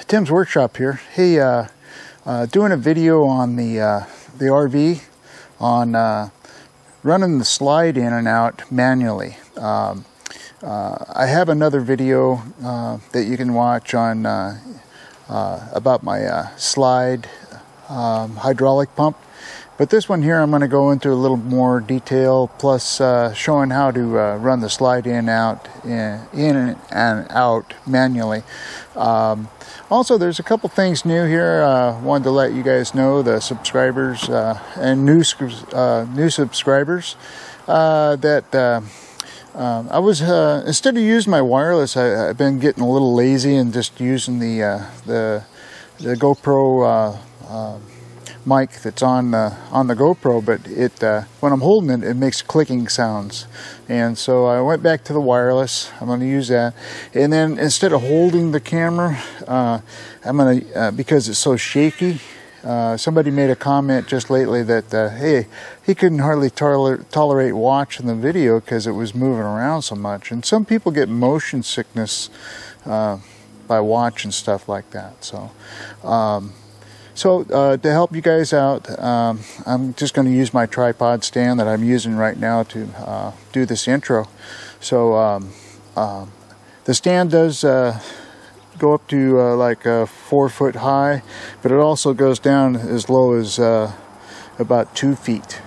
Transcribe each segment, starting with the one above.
Tim's Workshop here. Hey, doing a video on the RV on running the slide in and out manually. I have another video that you can watch on about my slide hydraulic pump, but this one here I'm going to go into a little more detail, plus showing how to run the slide in and out manually. Also, there's a couple things new here. Wanted to let you guys know, the subscribers and new subscribers, that I was instead of using my wireless, I've been getting a little lazy and just using the GoPro mic that's on the GoPro, but it when I'm holding it, it makes clicking sounds, and so I went back to the wireless. I'm going to use that, and then instead of holding the camera, I'm going to because it's so shaky. Somebody made a comment just lately that hey, he couldn't hardly tolerate watching the video because it was moving around so much, and some people get motion sickness by watching stuff like that. So to help you guys out, I'm just going to use my tripod stand that I'm using right now to do this intro. So the stand does go up to like 4 foot high, but it also goes down as low as about 2 feet.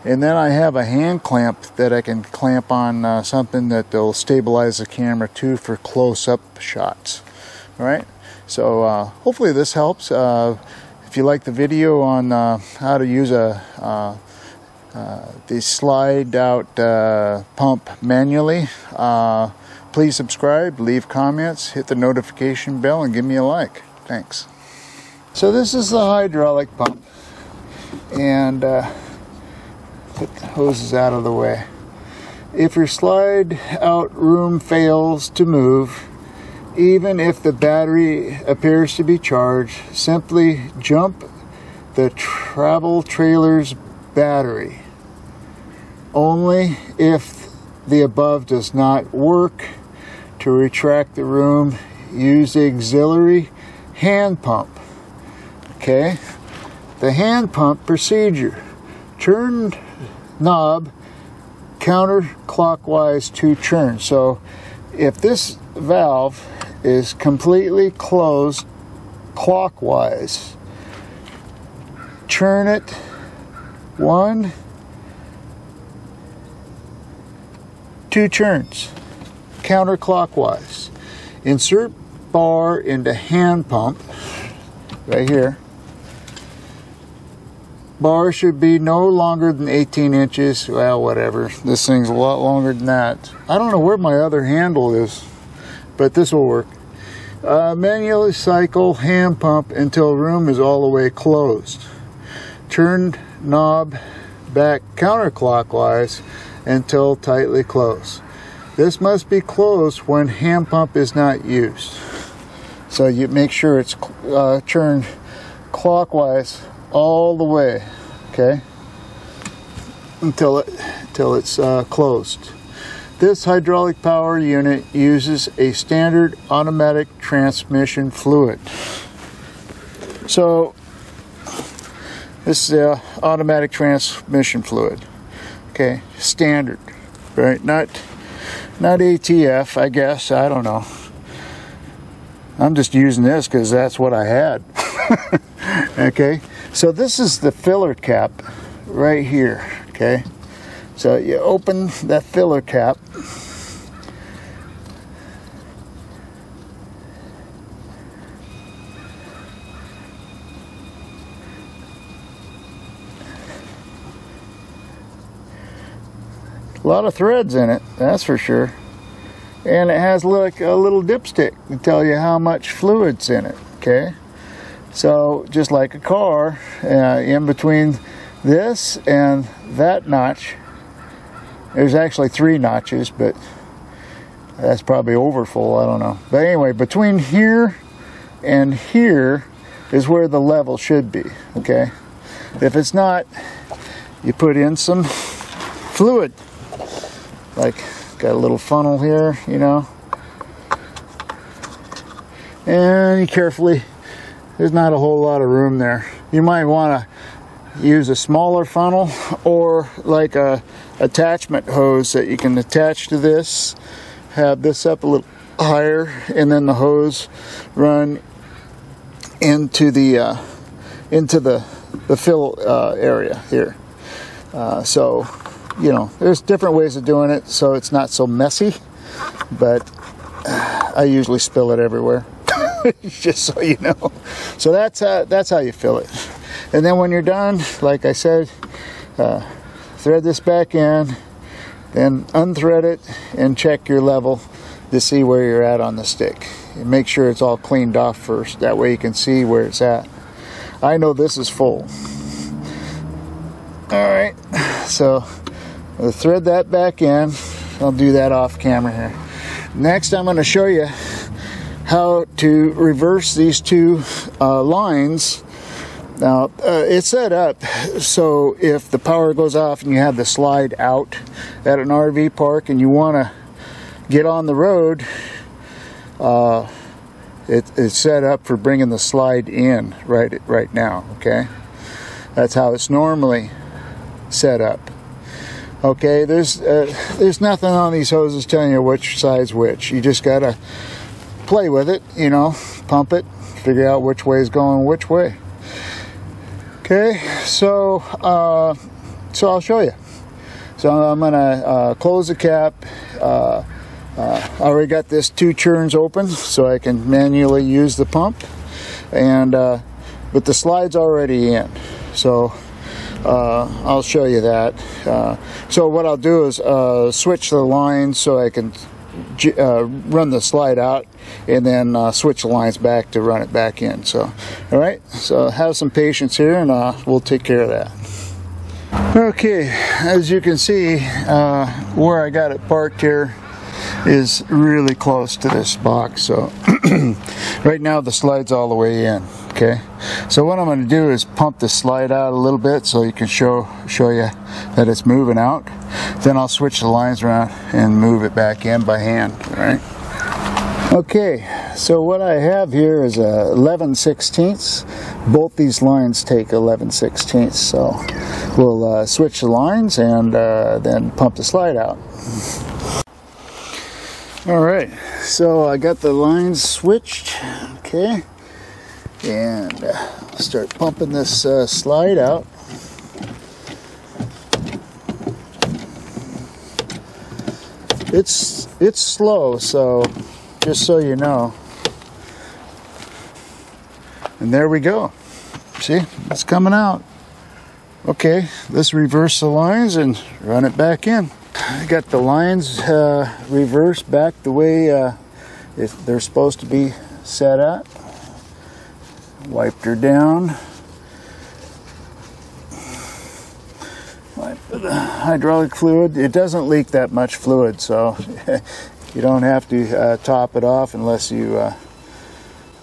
And then I have a hand clamp that I can clamp on something that will stabilize the camera too for close-up shots. All right, so hopefully this helps. If you like the video on how to use the slide out pump manually, please subscribe, leave comments, hit the notification bell, and give me a like. Thanks. So this is the hydraulic pump, and put the hoses out of the way. If your slide out room fails to move, even if the battery appears to be charged, simply jump the travel trailer's battery. Only if the above does not work, to retract the room, use the auxiliary hand pump. Okay, the hand pump procedure: turn knob counterclockwise to churn. So if this valve is completely closed clockwise, churn it 1, 2 churns counterclockwise. Insert bar into hand pump right here. Bar should be no longer than 18 inches. Well, whatever. This thing's a lot longer than that. I don't know where my other handle is, but this will work. Manually cycle hand pump until room is all the way closed. Turn knob back counterclockwise until tightly closed. This must be closed when hand pump is not used. So you make sure it's turned clockwise all the way, okay, until it's closed. This hydraulic power unit uses a standard automatic transmission fluid. So this is the automatic transmission fluid. Okay, standard, right? Not ATF, I guess. I don't know. I'm just using this because that's what I had. Okay, so this is the filler cap right here. Okay, so you open that filler cap. A lot of threads in it, that's for sure. And it has like a little dipstick to tell you how much fluid's in it. Okay, so just like a car, in between this and that notch, there's actually 3 notches, but that's probably overfull, I don't know. But anyway, between here and here is where the level should be. Okay, if it's not, you put in some fluid. Like, got a little funnel here, you know. and you carefully, there's not a whole lot of room there. You might want to use a smaller funnel or like a attachment hose that you can attach to this, have this up a little higher, and then the hose run into the fill area here. So, you know, there's different ways of doing it so it's not so messy, but I usually spill it everywhere. Just so you know. So that's how you fill it. And then when you're done, like I said, thread this back in, then unthread it and check your level to see where you're at on the stick. And make sure it's all cleaned off first. That way you can see where it's at. I know this is full. Alright, so I'll thread that back in. I'll do that off camera here. Next I'm going to show you how to reverse these two lines. Now it's set up so if the power goes off and you have the slide out at an RV park and you want to get on the road, it's set up for bringing the slide in right now. Okay, that's how it's normally set up. Okay, there's nothing on these hoses telling you which side's which. You just gotta play with it, you know, pump it, figure out which way is going which way. Okay, so I'll show you. So I'm gonna close the cap. I already got this 2 churns open so I can manually use the pump, and but the slide's already in, so I'll show you that. So what I'll do is switch the lines so I can run the slide out, and then switch the lines back to run it back in. So, all right, so have some patience here, and we'll take care of that. Okay, as you can see, where I got it parked here is really close to this box. So right now the slide's all the way in. Okay, so what I'm going to do is pump the slide out a little bit so you can show you that it's moving out. Then I'll switch the lines around and move it back in by hand. All right. Okay, so what I have here is a 11/16. Both these lines take 11/16. So we'll switch the lines and then pump the slide out. All right, so I got the lines switched. Okay. And start pumping this slide out. It's slow, so just so you know. And there we go. See, it's coming out. Okay, let's reverse the lines and run it back in. I got the lines reversed back the way they're supposed to be set up. Wiped her down. Wipe the hydraulic fluid. It doesn't leak that much fluid, so you don't have to top it off unless you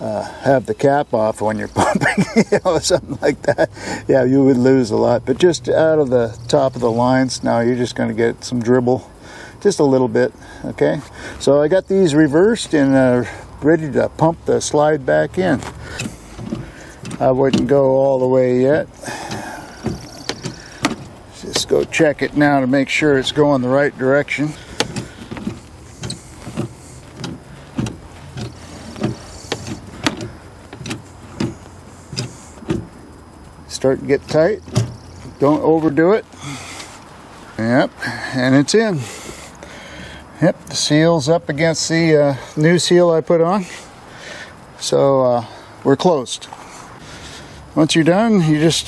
have the cap off when you're pumping, you know, something like that. Yeah, you would lose a lot. But just out of the top of the lines, now you're just going to get some dribble, just a little bit. Okay, so I got these reversed and ready to pump the slide back in. I wouldn't go all the way yet. Just go check it now to make sure it's going the right direction. Start to get tight. Don't overdo it. Yep, and it's in. Yep, the seal's up against the new seal I put on. So we're closed. Once you're done, you just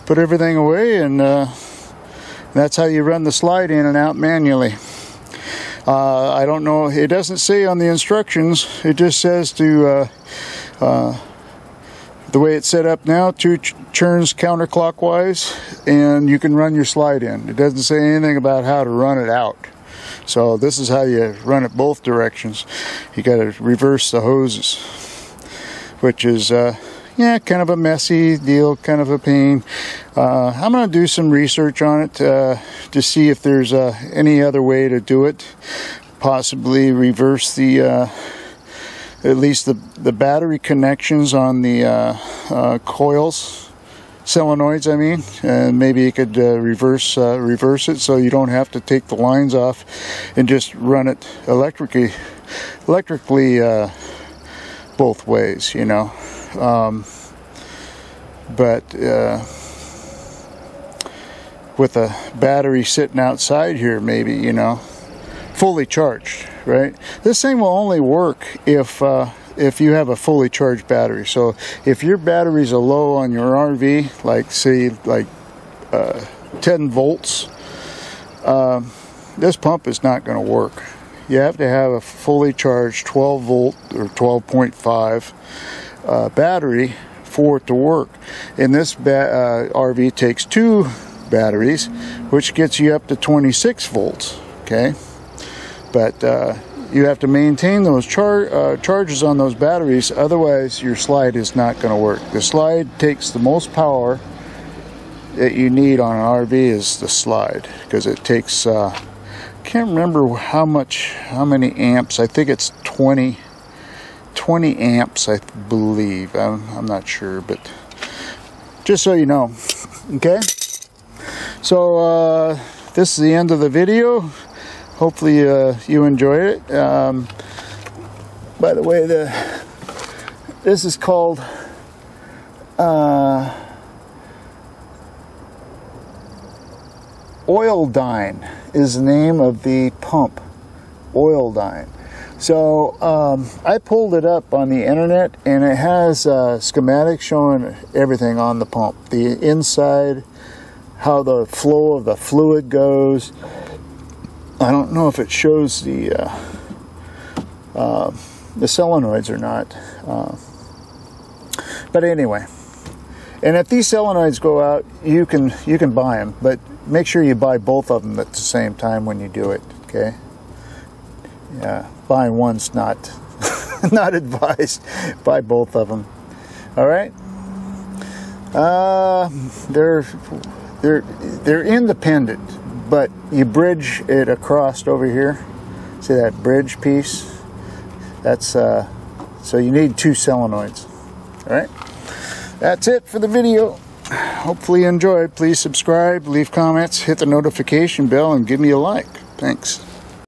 put everything away, and that's how you run the slide in and out manually. I don't know, it doesn't say on the instructions, it just says to, the way it's set up now, 2 churns counterclockwise, and you can run your slide in. It doesn't say anything about how to run it out. So this is how you run it both directions. You got to reverse the hoses, which is yeah, kind of a messy deal, kind of a pain. I'm going to do some research on it to see if there's any other way to do it. Possibly reverse the at least the battery connections on the coils, solenoids I mean, and maybe you could reverse it so you don't have to take the lines off and just run it electrically both ways, you know. But with a battery sitting outside here, maybe, you know, fully charged, right? This thing will only work if you have a fully charged battery. So if your batteries are low on your RV, like say 10 volts, this pump is not going to work. You have to have a fully charged 12 volt or 12.5 battery for it to work. And this RV takes 2 batteries, which gets you up to 26 volts, okay? But you have to maintain those charges on those batteries, otherwise your slide is not going to work. The slide takes the most power that you need on an RV is the slide, because it takes can't remember how many amps. I think it's 20 amps, I believe. I'm not sure, but just so you know. Okay, so this is the end of the video. Hopefully you enjoyed it. By the way, this is called Oildyne is the name of the pump. Oildyne. So I pulled it up on the internet, and it has schematics showing everything on the pump, the inside, how the flow of the fluid goes. I don't know if it shows the solenoids or not, but anyway. And if these solenoids go out, you can buy them, but make sure you buy both of them at the same time when you do it. Okay? Yeah, buying one's not not advised. Buy both of them. All right. They're independent, but you bridge it across over here. See that bridge piece? That's so you need 2 solenoids. All right. That's it for the video. Hopefully you enjoyed. Please subscribe, leave comments, hit the notification bell, and give me a like. Thanks.